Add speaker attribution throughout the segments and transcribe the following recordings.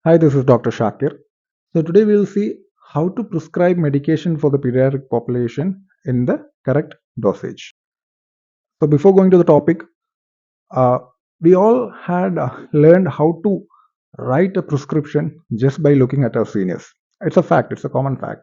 Speaker 1: Hi, this is Dr. Shakir. So today we will see how to prescribe medication for the pediatric population in the correct dosage. So before going to the topic, uh, we all had learned how to write a prescription just by looking at our seniors. It's a fact, it's a common fact.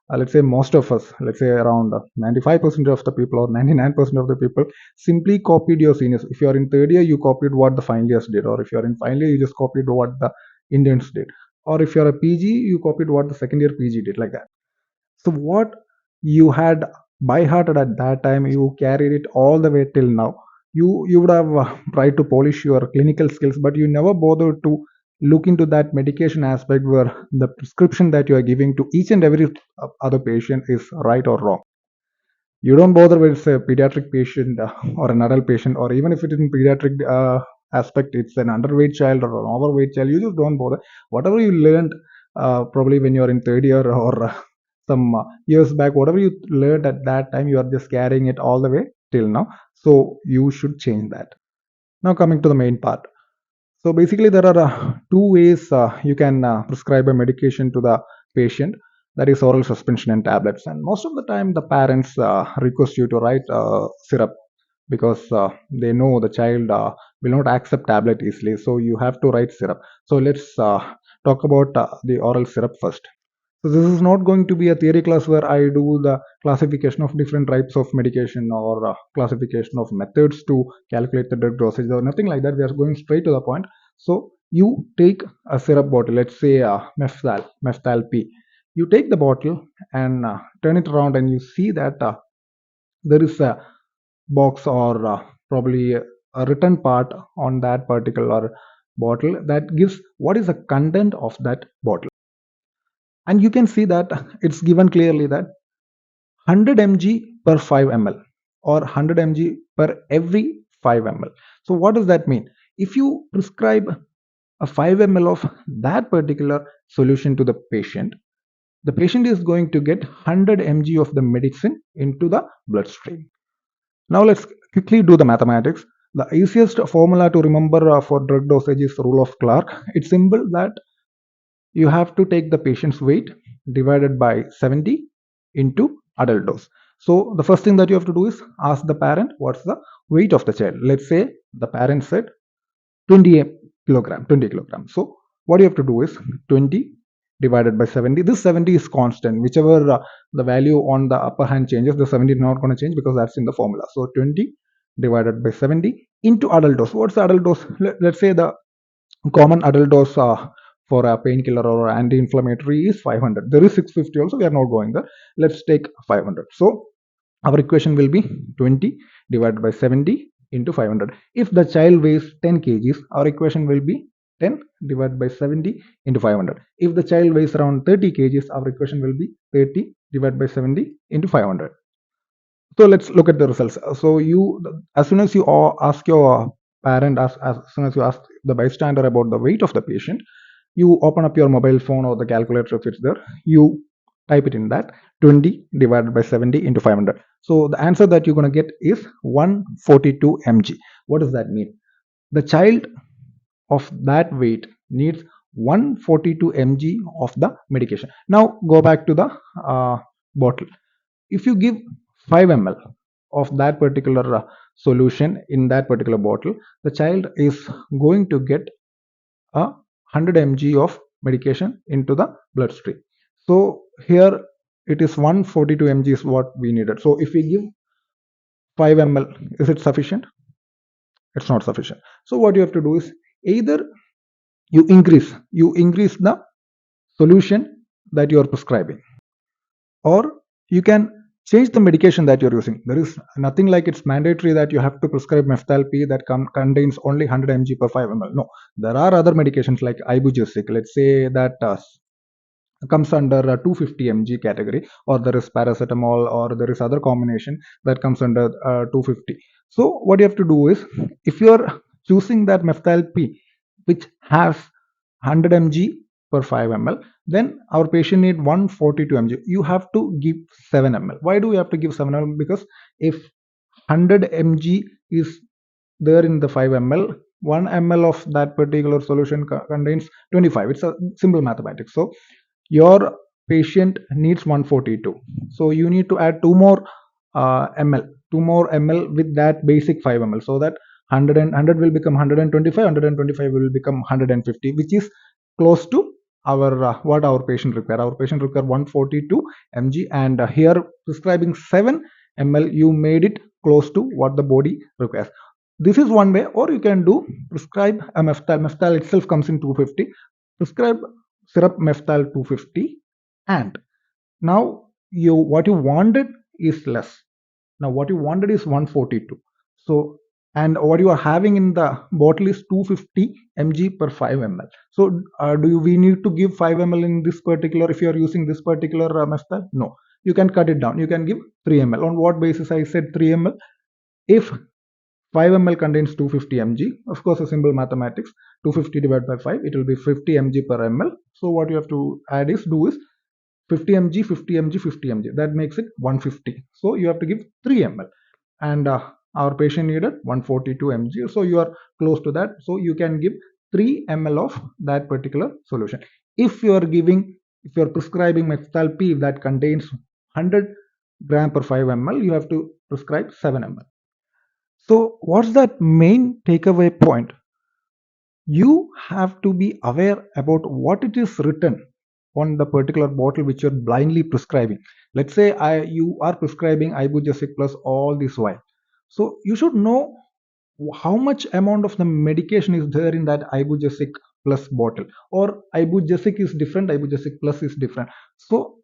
Speaker 1: Let's say most of us, let's say around 95% of the people or 99% of the people simply copied your seniors. If you're in third year, you copied what the final years did, or if you're in final year, you just copied what the Indians did, or if you're a PG, you copied what the second year PG did, like that. So what you had by hearted at that time, you carried it all the way till now. You would have tried to polish your clinical skills, but you never bothered to look into that medication aspect where the prescription that you are giving to each and every other patient is right or wrong. You don't bother with it's a pediatric patient or an adult patient, or even if it is in pediatric aspect, it's an underweight child or an overweight child. You just don't bother. Whatever you learned probably when you're in third year or some years back, whatever you learned at that time, you are just carrying it all the way till now. So you should change that. Now coming to the main part. So basically, there are two ways you can prescribe a medication to the patient. That is oral suspension and tablets. And most of the time, the parents request you to write syrup because they know the child will not accept tablet easily. So you have to write syrup. So let's talk about the oral syrup first. So this is not going to be a theory class where I do the classification of different types of medication or classification of methods to calculate the drug dosage or nothing like that. We are going straight to the point. So you take a syrup bottle, let's say mephthal P. You take the bottle and turn it around, and you see that there is a box or probably a written part on that particular bottle that gives what is the content of that bottle, and you can see that it's given clearly that 100 mg per 5 ml or 100 mg per every 5 ml. So what does that mean? If you prescribe a 5 ml of that particular solution to the patient is going to get 100 mg of the medicine into the bloodstream. Now let's quickly do the mathematics. The easiest formula to remember for drug dosage is rule of Clark. It's simple that you have to take the patient's weight divided by 70 into adult dose. So the first thing that you have to do is ask the parent what's the weight of the child. Let's say the parent said 20 kilogram, 20 kilograms. So what you have to do is 20 divided by 70. This 70 is constant. Whichever the value on the upper hand changes, the 70 is not going to change because that's in the formula. So 20 divided by 70 into adult dose. What's the adult dose? Let's say the common adult dose for a painkiller or anti-inflammatory is 500. There is 650 also. We are not going there. Let's take 500. So our equation will be 20 divided by 70 into 500. If the child weighs 10 kgs, our equation will be 10 divided by 70 into 500. If the child weighs around 30 kgs, our equation will be 30 divided by 70 into 500. So let's look at the results. So you, as soon as you ask your parent, as soon as you ask the bystander about the weight of the patient, you open up your mobile phone or the calculator if it's there. You type it in that 20 divided by 70 into 500. So the answer that you're going to get is 142 mg. What does that mean? The child of that weight needs 142 mg of the medication. Now go back to the bottle. If you give 5 ml of that particular solution in that particular bottle, the child is going to get a 100 mg of medication into the bloodstream. So here it is 142 mg is what we needed. So if we give 5 ml, is it sufficient? It's not sufficient. So what you have to do is either you increase the solution that you are prescribing, or you can change the medication that you're using. There is nothing like it's mandatory that you have to prescribe mephthal that contains only 100 mg per 5 ml. No, there are other medications like ibugesic. Let's say that comes under a 250 mg category, or there is paracetamol, or there is other combination that comes under 250. So what you have to do is, if you are choosing that mephthal which has 100 mg per 5 ml, then our patient need 142 mg. You have to give 7 ml. Why do we have to give 7 ml? Because if 100 mg is there in the 5 ml, 1 ml of that particular solution contains 25. It's a simple mathematics. So your patient needs 142, so you need to add 2 more ml, 2 more ml with that basic 5 ml, so that 100 and 100 will become 125, 125 will become 150, which is close to our what our patient require. Our patient require 142 mg, and here prescribing 7 ml, you made it close to what the body requires. This is one way. Or you can do prescribe a meftal. Meftal itself comes in 250. Prescribe syrup meftal 250, and now you what you wanted is less. Now what you wanted is 142. So, and what you are having in the bottle is 250 mg per 5 ml. So we need to give 5 ml in this particular, if you are using this particular method? No, you can cut it down. You can give 3 ml. On what basis I said 3 ml? If 5 ml contains 250 mg, of course a simple mathematics, 250 divided by 5, it will be 50 mg per ml. So what you have to add is, do is 50 mg, 50 mg, 50 mg, that makes it 150. So you have to give 3 ml, and our patient needed 142 mg, so you are close to that. So you can give 3 ml of that particular solution. If you are prescribing methyl p that contains 100 gram per 5 ml, you have to prescribe 7 ml. So what's that main takeaway point? You have to be aware about what it is written on the particular bottle which you're blindly prescribing. Let's say you are prescribing ibugesic plus all this while. So you should know how much amount of the medication is there in that ibugesic plus bottle, or ibugesic is different, ibugesic plus is different. So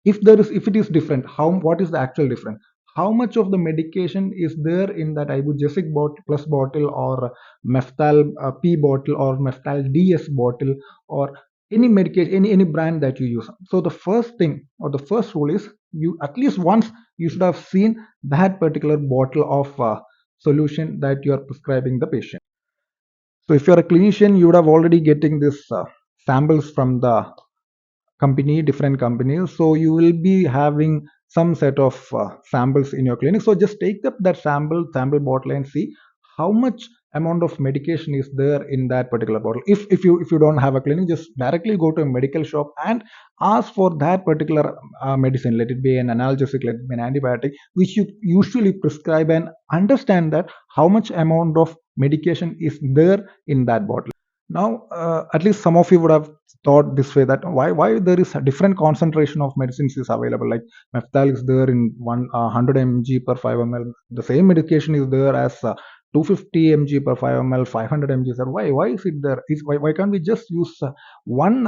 Speaker 1: if it is different, what is the actual difference? How much of the medication is there in that ibugesic plus bottle, or meftal p bottle, or meftal ds bottle, or any medication, any brand that you use? So the first thing, or the first rule is, you at least once you should have seen that particular bottle of solution that you are prescribing the patient. So if you're a clinician, you would have already getting this samples from the different companies, so you will be having some set of samples in your clinic. So just take up that sample bottle and see how much amount of medication is there in that particular bottle. If you don't have a clinic, just directly go to a medical shop and ask for that particular medicine. Let it be an analgesic, let it be an antibiotic, which you usually prescribe, and understand that how much amount of medication is there in that bottle. Now at least some of you would have thought this way, that why there is a different concentration of medicines is available. Like meftal is there in 100 mg per 5 ml, the same medication is there as 250 mg per 5 ml, 500 mg. Sir, why is it there? Why can't we just use one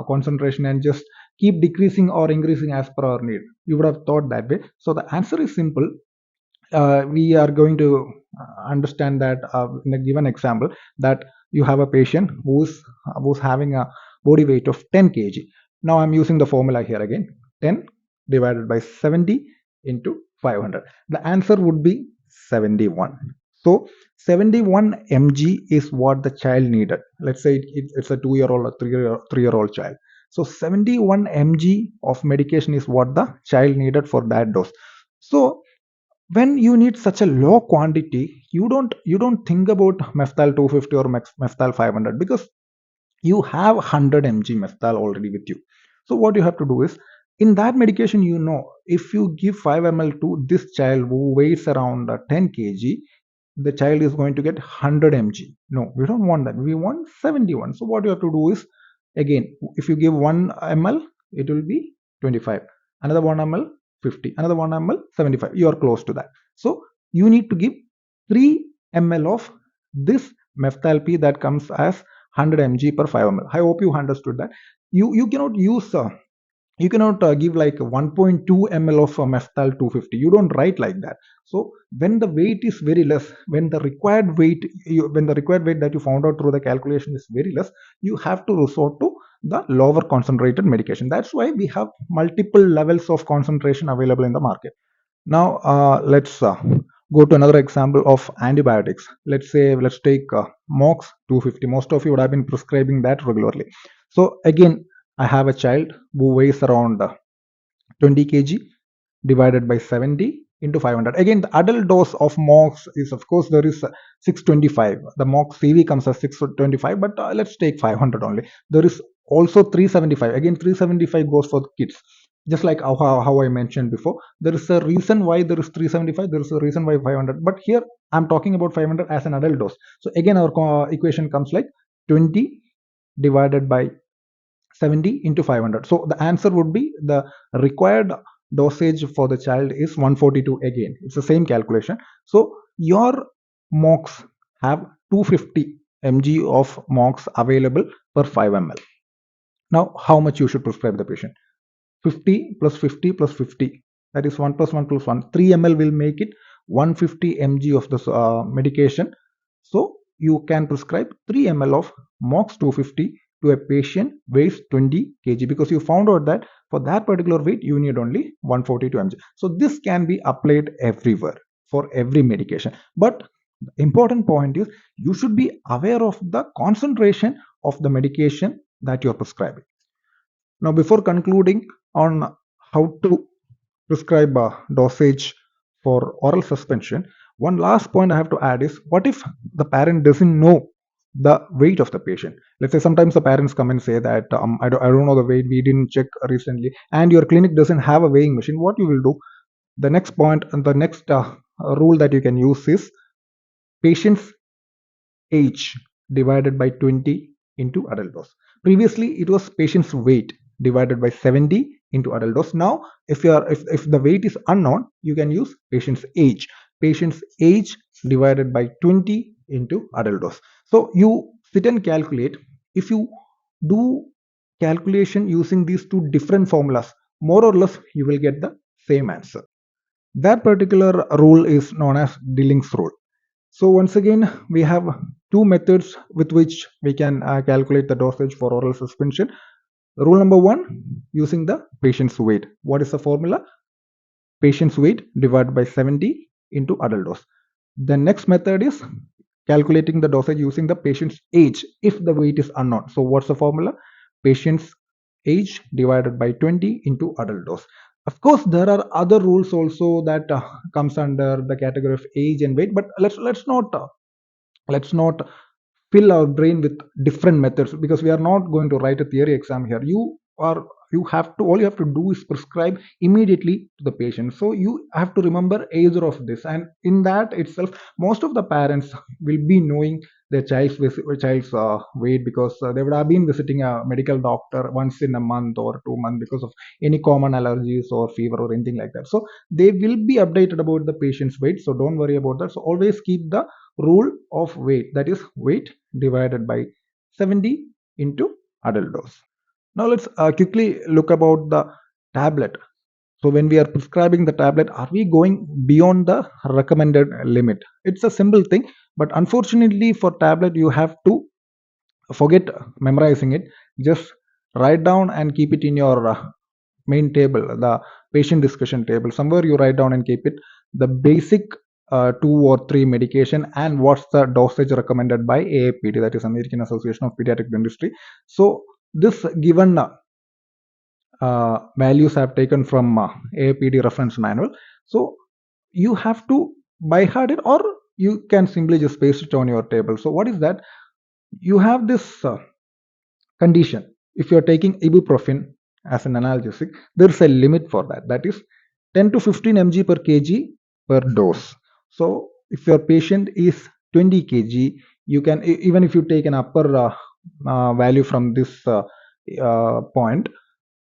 Speaker 1: concentration and just keep decreasing or increasing as per our need? You would have thought that way. So the answer is simple. We are going to understand that in a given example, that you have a patient who's having a body weight of 10 kg. Now I'm using the formula here again: 10 divided by 70 into 500. The answer would be 71. So 71 mg is what the child needed. Let's say it's a 2-year-old or 3-year-old child. So 71 mg of medication is what the child needed for that dose. So when you need such a low quantity, you don't think about meftal 250 or meftal 500, because you have 100 mg meftal already with you. So what you have to do is, in that medication, if you give 5 ml to this child who weighs around 10 kg, the child is going to get 100 mg. No, we don't want that. We want 71. So what you have to do is, again, if you give 1 ml, it will be 25. Another 1 ml, 50. Another 1 ml, 75. You are close to that. So you need to give 3 ml of this meftal p that comes as 100 mg per 5 ml. I hope you understood that. You cannot use you cannot give like 1.2 ml of meftal 250. You don't write like that. So when the weight is very less, when the required weight that you found out through the calculation is very less, you have to resort to the lower concentrated medication. That's why we have multiple levels of concentration available in the market. Now let's go to another example of antibiotics. Let's take mox 250. Most of you would have been prescribing that regularly. So again, I have a child who weighs around 20 kg, divided by 70 into 500. Again, the adult dose of MOX is, of course, there is 625. The MOX CV comes as 625, but let's take 500 only. There is also 375. Again, 375 goes for the kids. Just like how I mentioned before, there is a reason why there is 375, there is a reason why 500. But here I'm talking about 500 as an adult dose. So again, our equation comes like 20 divided by 70 into 500. So the answer would be the required dosage for the child is 142 again. It's the same calculation. So your MOX have 250 mg of MOX available per 5 ml. Now, how much you should prescribe the patient? 50 plus 50 plus 50. That is 1 plus 1 plus 1. 3 ml will make it 150 mg of the medication. So you can prescribe 3 ml of MOX 250 to a patient weighs 20 kg, because you found out that for that particular weight you need only 142 mg. So this can be applied everywhere for every medication. But the important point is you should be aware of the concentration of the medication that you are prescribing. Now, before concluding on how to prescribe a dosage for oral suspension, one last point I have to add is, what if the parent doesn't know the weight of the patient? Let's say sometimes the parents come and say that I don't know the weight, we didn't check recently, and your clinic doesn't have a weighing machine. What you will do, the next point and the next rule that you can use is patient's age divided by 20 into adult dose. Previously it was patient's weight divided by 70 into adult dose. Now if the weight is unknown, you can use patient's age divided by 20 into adult dose. So you sit and calculate. If you do calculation using these two different formulas, more or less you will get the same answer. That particular rule is known as Dilling's rule. So once again, we have two methods with which we can calculate the dosage for oral suspension. Rule number one, using the patient's weight. What is the formula? Patient's weight divided by 70 into adult dose. The next method is calculating the dosage using the patient's age if the weight is unknown. So what's the formula? Patient's age divided by 20 into adult dose. Of course, there are other rules also that comes under the category of age and weight, but let's not fill our brain with different methods, because we are not going to write a theory exam here. All you have to do is prescribe immediately to the patient. So you have to remember either of this, and in that itself most of the parents will be knowing their child's weight, because they would have been visiting a medical doctor once in a month or 2 months because of any common allergies or fever or anything like that. So they will be updated about the patient's weight, so don't worry about that. So always keep the rule of weight, that is weight divided by 70 into adult dose. Now let's quickly look about the tablet. So when we are prescribing the tablet, are we going beyond the recommended limit? It's a simple thing, but unfortunately for tablet you have to forget memorizing it. Just write down and keep it in your main table, the patient discussion table. Somewhere you write down and keep it the basic 2 or 3 medication and what's the dosage recommended by AAPD, that is American Association of Pediatric Dentistry. So this given values I have taken from AAPD reference manual. So you have to by heart it, or you can simply just paste it on your table. So what is that? You have this condition. If you are taking ibuprofen as an analgesic, there is a limit for that. That is 10 to 15 mg per kg per dose. So if your patient is 20 kg, you can, even if you take an upper value from this point,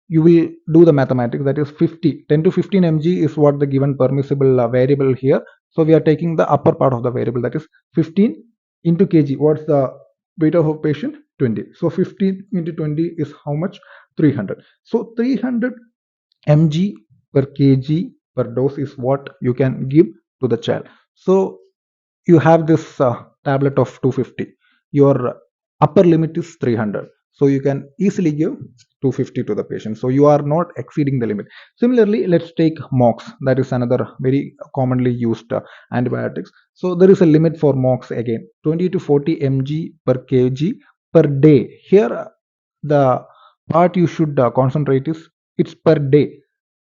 Speaker 1: you will do the mathematics. That is 10 to 15 mg is what the given permissible variable here. So we are taking the upper part of the variable, that is 15 into kg. What's the weight of a patient? 20. So 15 into 20 is how much? 300. So 300 mg per kg per dose is what you can give to the child. So you have this tablet of 250. Your upper limit is 300. So you can easily give 250 to the patient. So you are not exceeding the limit. Similarly, let's take MOX. That is another very commonly used antibiotics. So there is a limit for MOX again, 20 to 40 mg per kg per day. Here the part you should concentrate is it's per day.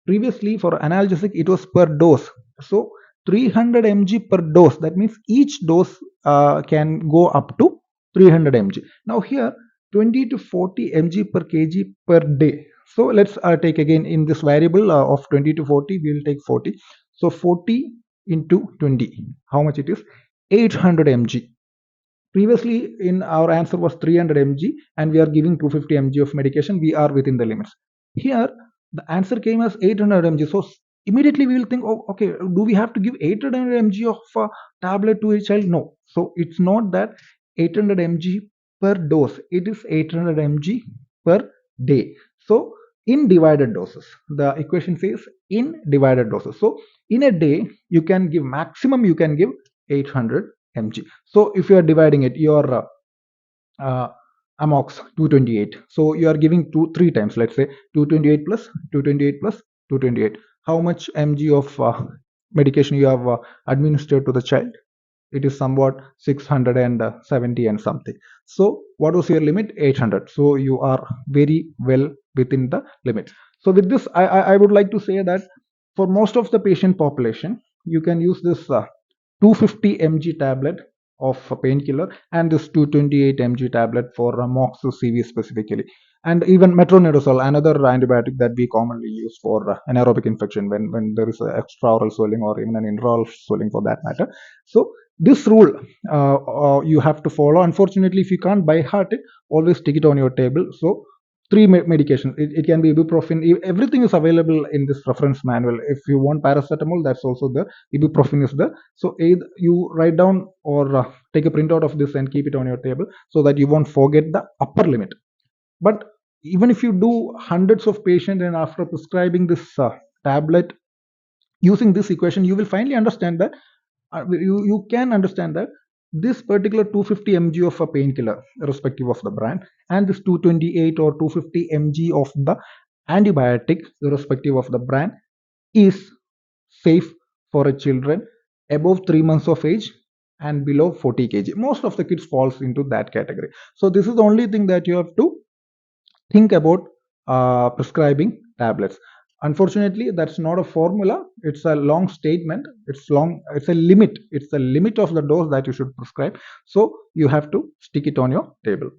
Speaker 1: Previously for analgesic it was per dose. So 300 mg per dose, that means each dose can go up to 300 mg. Now here 20 to 40 mg per kg per day. So let's take again in this variable of 20 to 40, we will take 40. So 40 into 20, how much it is? 800 mg. Previously in our answer was 300 mg and we are giving 250 mg of medication, we are within the limits. Here the answer came as 800 mg. So immediately we will think, oh okay, do we have to give 800 mg of tablet to a child? No. So it's not that 800 mg per dose, it is 800 mg per day. So in divided doses, the equation says in divided doses. So in a day you can give, maximum you can give 800 mg. So if you are dividing it, your uh, amox 228, so you are giving 3 times, let's say 228 plus 228 plus 228, how much mg of medication you have administered to the child? It is somewhat 670 and something. So what was your limit? 800. So you are very well within the limit. So with this I would like to say that for most of the patient population you can use this 250 mg tablet of a painkiller and this 228 mg tablet for mox cv specifically, and even metronidazole, another antibiotic that we commonly use for anaerobic infection when there is an extraoral swelling or even an intraoral swelling for that matter. So this rule you have to follow. Unfortunately, if you can't by heart it, always stick it on your table. So three medications, it can be ibuprofen, everything is available in this reference manual. If you want paracetamol, that's also there, ibuprofen is there. So either you write down or take a printout of this and keep it on your table so that you won't forget the upper limit. But even if you do hundreds of patients and after prescribing this tablet using this equation, you will finally understand that you can understand that this particular 250 mg of a painkiller, irrespective of the brand, and this 228 or 250 mg of the antibiotic, irrespective of the brand, is safe for a children above 3 months of age and below 40 kg. Most of the kids falls into that category. So this is the only thing that you have to think about prescribing tablets. Unfortunately, that's not a formula, it's a long statement, it's a limit, it's the limit of the dose that you should prescribe. So you have to stick it on your table.